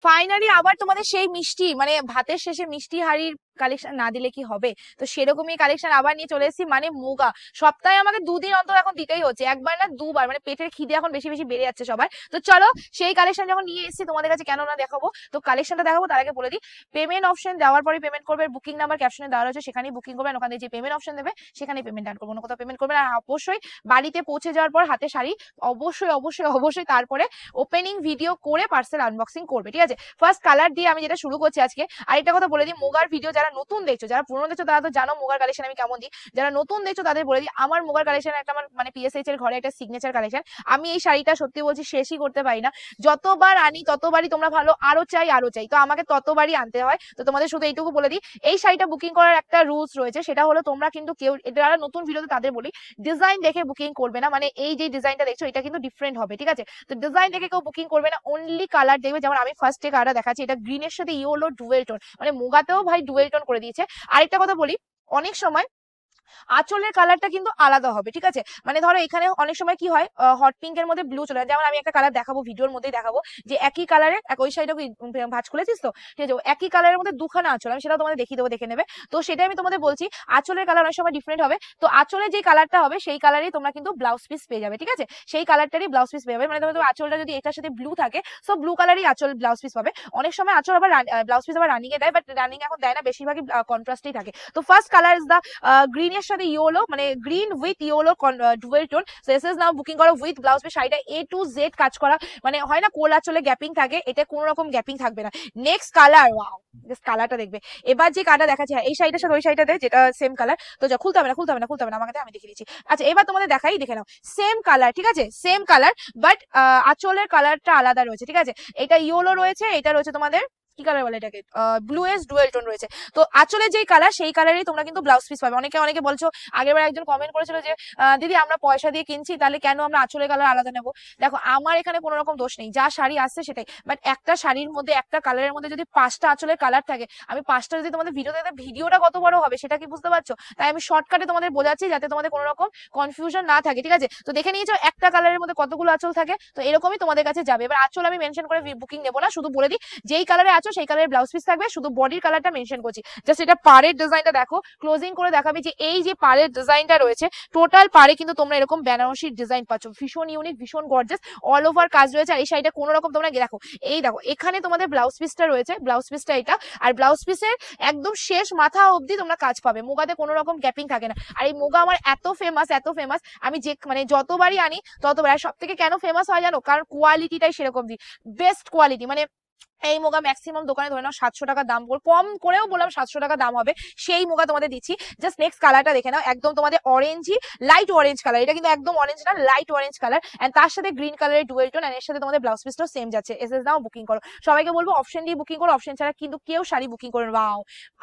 Finally আবার তোমাদের সেই মিষ্টি মানে ভাতের শেষে মিষ্টি হাড়ির কালেকশন না দিলে কি হবে, তো সেরকমই কালেকশন আবার নিয়ে চলে এসেছি। মানে মুগা সপ্তাহে আমাকে 2 দিন অন্তর এখন দিতেই হচ্ছে, একবার না দুবার, মানে পেটের খিদে এখন বেশি বেশি বেড়ে যাচ্ছে সবার। তো চলো সেই কালেকশন যখন নিয়ে এসেছি তোমাদের কাছে কেন না দেখাবো, তো কালেকশনটা দেখাবো তার আগে বলে দিই, পেমেন্ট অপশন দেওয়ার পরে পেমেন্ট করবে, বুকিং নাম্বার ক্যাপশনে দেওয়া রয়েছে সেখানেই বুকিং করবেন, ওখানে যে পেমেন্ট অপশন দেবে সেখানেই পেমেন্ট ডান করবো, কোথাও পেমেন্ট করবেন। আর অবশ্যই বাড়িতে পৌঁছে যাওয়ার পর হাতে শাড়ি অবশ্যই অবশ্যই অবশ্যই তারপরে ওপেনিং ভিডিও করে পার্সেল আনবক্সিং করবে, ঠিক আছে। ফার্স্ট কালার দিয়ে আমি যেটা শুরু করছি আজকে। আরেকটা কথা বলে দিই, মোগার ভিডিও যারা নতুন দেখছো, যারা পুরনো দেখছো তারা তো জানো মোগার কালেকশন আমি কেমন দিই, যারা নতুন দেখছো তাদের বলে দিই, আমার মোগার কালেকশন একটা আমার মানে পিএসএইচ এর ঘরে একটা সিগনেচার কালেকশন। আমি এই শাড়িটা সত্যি বলছি শেষই করতে পারি না, যতবার আনি ততবারই তোমরা ভালো আরো চাই আরো চাই, তো আমাকে ততবারই আনতে হয়। তো তোমাদের শুধু এইটুকু বলে দিই, এই শাড়িটা বুকিং করার একটা রুলস রয়েছে, সেটা হলো তোমরা কিন্তু কেউ যারা নতুন ভিডিওতে তাদের বলি ডিজাইন দেখে বুকিং করবে না, মানে এই যে ডিজাইনটা দেখছো এটা কিন্তু ডিফারেন্ট হবে, ঠিক আছে। তো ডিজাইন দেখে কেউ বুকিং করবে না, অনলি কালার দেখবে। যেমন আমি ফার্স্টে কালারটা দেখাচ্ছি, এটা গ্রিনের সাথে ইয়েলো ডুয়েল টোন, মানে মুগাতেও ভাই ডুয়েল টোন করে দিয়েছে। আরেকটা কথা বলি, অনেক সময় আঁচলের কালারটা কিন্তু আলাদা হবে, ঠিক আছে। মানে ধরো এখানে অনেক সময় কি হয়, হট পিঙ্কের মধ্যে ব্লু চলে যায়, যেমন আমি একটা কালার দেখাবো ভিডিওর মধ্যেই দেখাবো, যে একই কালারে ওই সাইডে ভাঁজ খুলেছিস তো, ঠিক আছে, একই কালারের মধ্যে দুখানা আঁচল, আমি সেটা তোমাদের দেখিয়ে দেবো, দেখে নেবে। তো সেটাই আমি তোমাদের বলছি, আঁচলের কালার অনেক সময় ডিফারেন্ট হবে, তো আঁচলের যে কালারটা হবে সেই কালারই তোমরা কিন্তু ব্লাউজ পিস পেয়ে যাবে, ঠিক আছে, সেই কালারটারই ব্লাউজ পিস পেয়ে যাবে। মানে তোমার আঁচলটা যদি এটার সাথে ব্লু থাকে, সো ব্লু কালারই আঁচল ব্লাউজ পিস পাবে। অনেক সময় আঁচল আবার ব্লাউজ পিস আবার রানিং এ দেয়, বাট রানিং এখন দেয় না, বেশিরভাগই কন্ট্রাস্টেই থাকে। তো ফার্স্ট কালার ইজ দা গ্রিনের সাথে ইয়েলো, মানে green with yellow dual tone. So S is now booking করো উইথ ব্লাউজ পিস, শাড়িটা এ টু জেড কাজ করা, মানে হয় না কোলা চলে গ্যাপিং থাকে, এটা কোনো রকম গ্যাপিং থাকবে না। নেক্সট কালার, ওয়াও জাস্ট কালারটা দেখবে। এবার যে কালারটা দেখাচ্ছি, এই শাড়িটার সাথে ওই শাড়িটাতে যেটা সেম কালার, তো যা খুলতে হবে না খুলতে হবে না খুলতে হবে না, আমাকে আমি দেখিয়ে দিচ্ছি। আচ্ছা এবার তোমাদের দেখাই, দেখে নাও, সেম কালার, ঠিক আছে, সেম কালার, বাট আঁচলের কালারটা আলাদা রয়েছে, ঠিক আছে। এটা ইয়েলো রয়েছে, এটা রয়েছে তোমাদের কি কালার বলে এটাকে, ব্লু এস ডুয়েল টোন রয়েছে। তো আঁচলের যেই কালার সেই কালারই তোমরা কিন্তু ব্লাউজ পিস পাবে। অনেকে অনেকে বলছো, আগেরবার একজন কমেন্ট করেছিল যে দিদি আমরা পয়সা দিয়ে কিনছি তাহলে কেন আমরা আঁচলের কালার আলাদা নেবো। দেখো আমার এখানে কোনো রকম দোষ নেই, যা শাড়ি আসছে সেটাই, বাট একটা শাড়ির মধ্যে একটা কালারের মধ্যে যদি 5টা আঁচলের কালার থাকে, আমি 5টা যদি তোমাদের ভিডিওতে, ভিডিওটা কত বড় হবে সেটা কি বুঝতে পারছো, তাই আমি শর্টকাটে তোমাদের বোঝাচ্ছি যাতে তোমাদের কোনো রকম কনফিউশন না থাকে, ঠিক আছে। তো দেখে নিয়েছো একটা কালারের মধ্যে কতগুলো আঁচল থাকে, তো এরকমই তোমাদের কাছে যাবে। এবার আঁচল আমি মেনশন করে বুকিং নেবো না, শুধু বলে দিই যেই কালারে আছো সেই কালারের ব্লাউজ পিস থাকবে, শুধু বডির কালারটা মেনশন করছি। জাস্ট এটা পাড়ের ডিজাইনটা দেখো, ক্লোজিং করে দেখাবি যে এই যে পাড়ের ডিজাইনটা রয়েছে, টোটাল পাড়ে কিন্তু তোমরা এরকম বেনারসির ডিজাইন পাচ্ছ, ভীষণ ইউনিক ভীষণ গর্জাস, অল ওভার কাজ রয়েছে। আর এই শাড়িটা কোনো রকম তোমরা দেখো, এই দেখো এখানে তোমাদের ব্লাউজ পিসটা রয়েছে, ব্লাউজ পিসটা এটা, আর ব্লাউজ পিসের একদম শেষ মাথা অবধি তোমরা কাজ পাবে, মুগাতে কোনো রকম গ্যাপিং থাকে না। আর এই মুগা আমার এত ফেমাস এত ফেমাস, আমি যে মানে যতবারই আনি ততবার। আর সব থেকে কেন ফেমাস হয় জানো, কারণ কোয়ালিটিটাই সেরকম দিই, বেস্ট কোয়ালিটি। মানে এই মুগা ম্যাক্সিমাম দোকানে ধরে নাও 700 টাকা দাম, কম করেও বললাম 700 টাকা দাম হবে, সেই মুগা তোমাদের দিচ্ছি। জাস্ট নেক্সট কালারটা দেখে নাও, একদম তোমাদের অরেঞ্জই, লাইট অরেঞ্জ কালার, এটা কিন্তু একদম অরেঞ্জ না, লাইট অরেঞ্জ কালার, এন্ড তার সাথে গ্রিন কালারের ডুয়েল টোন, এন্ড এর সাথে তোমাদের ব্লাউজ পিসটাও সেম যাচ্ছে। এসএস নাও বুকিং করো, সবাইকে বলবো অপশন দিয়ে বুকিং করো, অপশন ছাড়া কিন্তু কেউ শাড়ি বুকিং করবে। ওয়াও,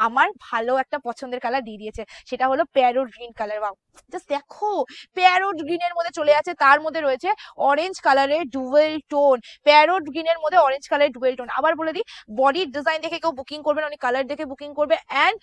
আমার ভালো একটা পছন্দের কালার দিয়ে দিয়েছে, সেটা হলো parrot green colour. Wow just দেখো, প্যারোট গ্রিনের মধ্যে চলে আছে, তার মধ্যে রয়েছে অরেঞ্জ কালারের ডুয়েল টোন, প্যারোট গ্রিনের মধ্যে অরেঞ্জ কালারের ডুয়েল টোন। আবার বলে দিই, বডির ডিজাইন দেখে কেউ বুকিং করবে না, উনি কালার দেখে বুকিং করবে। এন্ড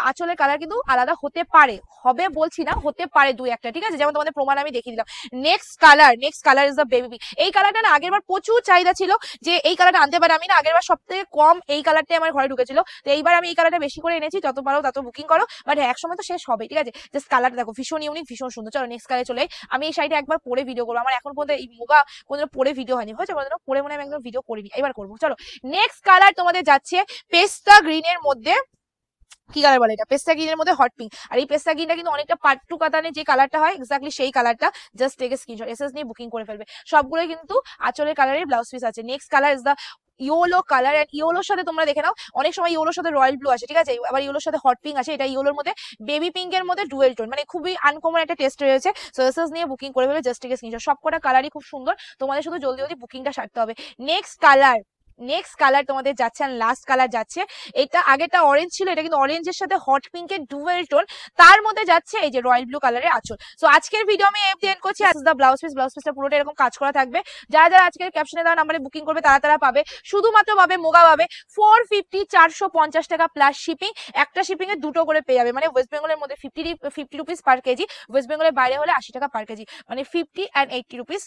আঁচলের কালার কিন্তু আলাদা হতে পারে, হবে বলছি না, হতে পারে দুই একটা, ঠিক আছে, যেমন তোমাদের প্রমাণ আমি দেখিয়ে দিলাম। Next colour is the baby pink. এই কালারটা না আগেরবার প্রচুর চাহিদা ছিল যে এই কালারটা আনতে পারে, আমি না আগেরবার সব থেকে কম এই কালারটাই আমার ঘরে ঢুকেছিল, তো এইবার আমি এই কালারটা বেশি করে এনেছি, যত পারো তত বুকিং করো, বাট এক সময় তো শেষ হবে, ঠিক আছে। জাস্ট কালারটা দেখো, ভীষণ ইউনিক ভীষণ সুন্দর। চলো নেক্সট কালারে চলে, আমি এই শাড়িটা একবার পরে ভিডিও করবো, আমার এখন পর্যন্ত এই মুগা কোনোদিন পরে ভিডিও হয়নি, হয়েছে কোনোদিন পরে মনে আমি একদম ভিডিও করিনি, এবার করবো। চলো নেক্সট কালার তোমাদের যাচ্ছে পেস্তা গ্রিনের মধ্যে, কি কালার বলে এটা, পেস্তা গ্রিনের মধ্যে হট পিঙ্ক। আর এই পেস্তা গ্রিনটা কিন্তু অনেকটা পাট্টু কাতানে যে কালারটা হয় এক্স্যাক্টলি সেই কালারটা, just take a screenshot, SS নিয়ে বুকিং করে ফেলবে। সবগুলো কিন্তু আঁচলের কালারের ব্লাউজ পিস আছে। Next colour is the yellow colour, and ইয়েলোর সাথে তোমরা দেখে নাও, অনেক সময় ইয়েলোর সাথে রয়্যাল ব্লু আছে, ঠিক আছে, আবার ইয়েলোর সাথে হট পিঙ্ক আছে, এটা ইয়েলোর মধ্যে বেবি পিঙ্কের মধ্যে ডুয়েল টোন, মানে খুবই আনকমন একটা টেস্ট রয়েছে। সো এসএস নিয়ে বুকিং করে ফেলবে, জাস্ট টেক এ স্ক্রিনশট। সবকটা কালারই খুব সুন্দর, তোমাদের শুধু জলদি জলদি বুকিংটা সারতে হবে। নেক্সট কালার তোমাদের যাচ্ছে, আর লাস্ট কালার যাচ্ছে, এটা আগেটা অরেঞ্জ ছিল, এটা কিন্তু অরেঞ্জের সাথে হট পিঙ্কের ডুয়েল টোন, তার মধ্যে যাচ্ছে এই যে রয়্যাল ব্লু কালারের আঁচল। সো আজকের ভিডিও আমি এন্ড করছি। ব্লাউজ পিসটা পুরোটা এরকম কাজ করা থাকবে। যারা যারা আজকের ক্যাপশনে দেওয়া নাম্বারে বুকিং করবে তারা তারা পাবে, শুধুমাত্র পাবে মুগা পাবে 450 450 টাকা প্লাস শিপিং, একটা শিপিং এ দুটো করে পেয়ে যাবে। মানে ওয়েস্ট বেঙ্গলের মধ্যে 50 রুপিস পার কেজি, ওয়েস্ট বেঙ্গলের বাইরে হলে 80 টাকা পার কেজি, মানে 50 and 80 রুপিস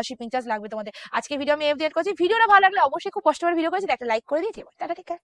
শিপিং চার্জ লাগবে তোমাদের। আজকে ভিডিও আমি এন্ড করছি, ভিডিওটা ভালো লাগলে অবশ্যই খুব কষ্ট করে ভিডিও করেছি, একটা লাইক করে দিয়েছি, টাটা, ঠিক আছে।